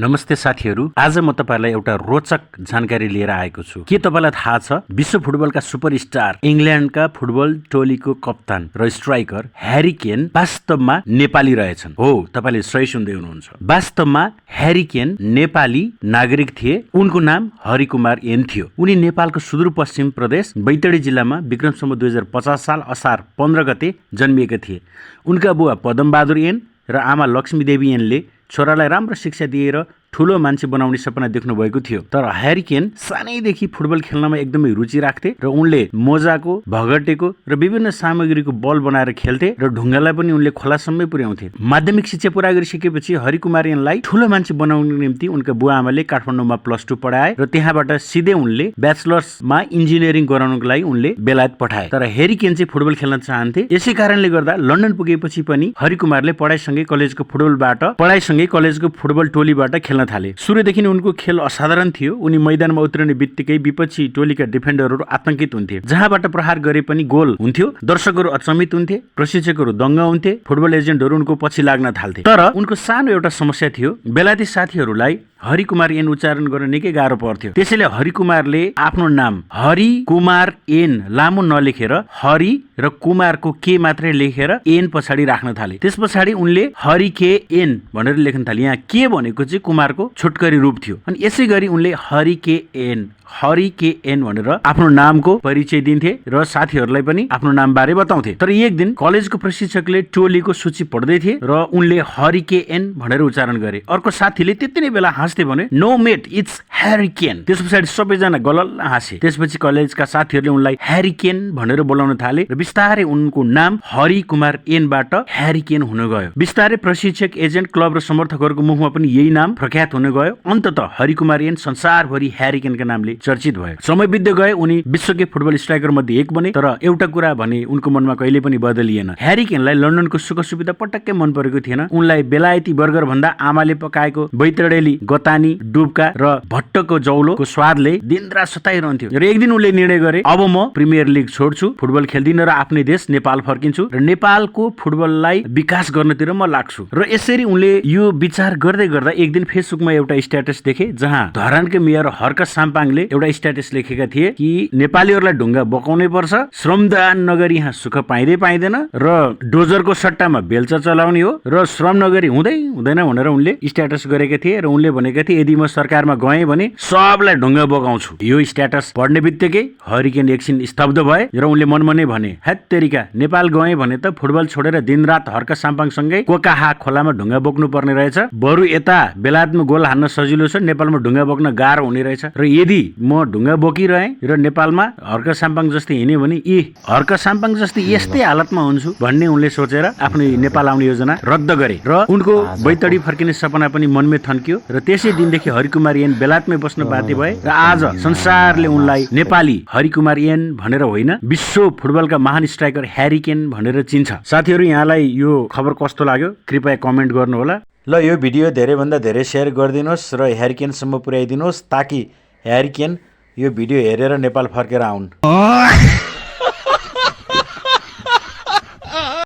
नमस्ते साथीहरू, आज म तपाईलाई एउटा रोचक जानकारी लिएर आएको छु। के तपाईलाई थाहा छ विश्व फुटबलका सुपरस्टार इङ्ल्यान्डका फुटबल टोलीको कप्तान र स्ट्राइकर ह्यारी केन वास्तवमा नेपाली रहेछन्? हो, तपाईले सही सुन्दै हुनुहुन्छ। वास्तवमा ह्यारी केन नेपाली नागरिक थिए। उनको नाम हरिकुमार एन थियो। उनी नेपालको सुदूरपश्चिम प्रदेश बैतडी जिल्लामा विक्रमसम्म 2050 साल असार 15 गते जन्मिएका थिए। उनका बुवा पदमबहादुर एन र आमा लक्ष्मीदेवी एनले छोरालाई राम्रो शिक्षा दिएर ठूलो मान्छे बनाउने सपना देख्नु भएको थियो। तर ह्यारी केन सानैदेखि फुटबल खेल्नमा एकदमै रुचि राख्थे र उनले मोजाको, भगटेको र विभिन्न सामग्रीको बल बनाएर खेल्थे र ढुङ्गालाई पनि उनले खोलासम्मै पुर्याउँथे। माध्यमिक शिक्षा पुरा गरिसकेपछि हरिकुमार एनलाई ठूलो मान्छे बनाउनको निम्ति उनका बुवा आमाले काठमाडौँमा +2 पढाए र त्यहाँबाट सिधै उनले ब्याचलर्समा इन्जिनियरिङ गराउनको लागि उनले बेलायत पठाए। तर ह्यारी केन चाहिँ फुटबल खेल्न चाहन्थे। यसै कारणले गर्दा लन्डन पुगेपछि पनि हरिकुमारले पढाइसँगै कलेजको फुटबल टोलीबाट खेल्न थाले। सुरुदेखि नै उनको खेल असाधारण थियो। उनी मैदानमा उत्रने बित्तिकै विपक्षी टोलीका डिफेन्डरहरू आतंकित हुन्थे। जहाँबाट प्रहार गरे पनि गोल हुन्थ्यो। दर्शकहरू अचम्मित हुन्थे, प्रशिक्षकहरू दङ्ग हुन्थे, फुटबल एजेन्टहरू उनको पछि लाग्न थाल्थे। तर उनको सानो एउटा समस्या थियो। बेलायती साथीहरूलाई हरिकुमार एन उच्चारण गर्न निकै गाह्रो पर्थ्यो। त्यसैले हरिकुमारले आफ्नो नाम हरिकुमार एन लामो नलेखेर हरि र कुमारको के मात्रै लेखेर एन पछाडि राख्न थाले। त्यस पछाडि उनले हरि के एन भनेर लेख्न थाले। यहाँ के भनेको चाहिँ कुमारको छोटकरी रूप थियो। अनि यसै गरी उनले हरि के एन भनेर आफ्नो नामको परिचय दिन्थे र साथीहरूलाई पनि आफ्नो नाम बारे बताउँथे। तर एक दिन कलेजको प्रशिक्षकले टोलीको सूची पढ्दै थिए र उनले हरि के एन भनेर उच्चारण गरे। अर्को साथीले त्यति नै बेला हाँस्दै भने, नो मेट, इट्स ह्यारी केन। त्यस पछाडि सबैजना गलल्ल हाँसे। त्यसपछि कलेजका साथीहरूले उनलाई ह्यारी केन भनेर बोलाउन थाले र बिस्तारै उनको नाम हरिकुमार एनबाट ह्यारी केन हुन गयो। बिस्तारै प्रशिक्षक, एजेन्ट, क्लब र समर्थकहरूको मुखमा पनि यही नाम प्रख्यात हुन गयो। अन्ततः हरिकुमार एन संसारभरि ह्यारी केनका नामले चर्चित भयो। समय बित्दै गए, उनी विश्वकै फुटबल स्ट्राइकर मध्ये एक बने। तर एउटा कुरा भने उनको मनमा कहिले पनि बदलिएन। ह्यारी केनलाई लन्डनको सुख सुविधा पटक्कै मन परेको थिएन। उनलाई बेलायती बर्गर भन्दा आमाले पकाएको बैतडेली गतानी, डुब्का र भट्टको जौलोको स्वादले दिनरात सताइरहन्थ्यो। र एक दिन उनले निर्णय गरे, अब म प्रिमियर लिग छोड्छु, फुटबल खेल्दिन र आफ्नै देश नेपाल फर्किन्छु र नेपालको फुटबललाई विकास गर्नतिर म लाग्छु। र यसरी उनले यो विचार गर्दै गर्दा एक दिन फेसबुकमा एउटा स्ट्याटस देखे जहाँ धरानकै मेयर हर्क साम्पाङले एउटा स्ट्याटस लेखेका थिए कि नेपालीहरूलाई ढुङ्गा बकाउनै पर्छ, श्रमदान नगरी यहाँ सुख पाइँदैन र डोजरको सट्टामा बेल्चा चलाउने हो र श्रम नगरी हुँदैन भनेर उनले स्ट्याटस गरेका थिए। र उनले भनेका थिए, यदि म सरकारमा गएँ भने सबलाई ढुङ्गा बकाउँछु। यो स्ट्याटस पढ्ने बित्तिकै हरि केन एकछिन स्तब्ध भए र उनले मनमा नै भने, हेत्तेरिका, नेपाल गएँ भने त फुटबल छोडेर दिनरात हर्क साम्पाङसँगै कोकाहा खोलामा ढुङ्गा बोक्नु पर्ने रहेछ। बरु यता बेलायतमा गोल हान्न सजिलो छ, नेपालमा ढुङ्गा बोक्न गाह्रो हुने रहेछ। र यदि म ढुङ्गा बोकिरहेँ र नेपालमा हर्क साम्पाङ जस्तै हिँड्यो भने हर्क साम्पाङ जस्तै यस्तै हालतमा हुन्छु भन्ने उनले सोचेर आफ्नो नेपाल आउने योजना रद्द गरे र उनको बैतडी फर्किने सपना पनि मनमै थन्कियो। र त्यसै दिनदेखि हरिकुमार एन बेलायतमै बस्न बाध्य भए र आज संसारले उनलाई नेपाली हरिकुमार एन भनेर होइन, विश्व फुटबलका महान स्ट्राइकर ह्यारी केन भनेर चिन्छ। साथीहरू, यहाँलाई यो खबर कस्तो लाग्यो कृपया कमेन्ट गर्नुहोला। ल, यो भिडियो धेरैभन्दा धेरै सेयर गरिदिनुहोस् र ह्यारी केनसम्म पुर्याइदिनुहोस् ताकि ह्यारी केन यो भिडियो हेरेर नेपाल फर्केर आउन्।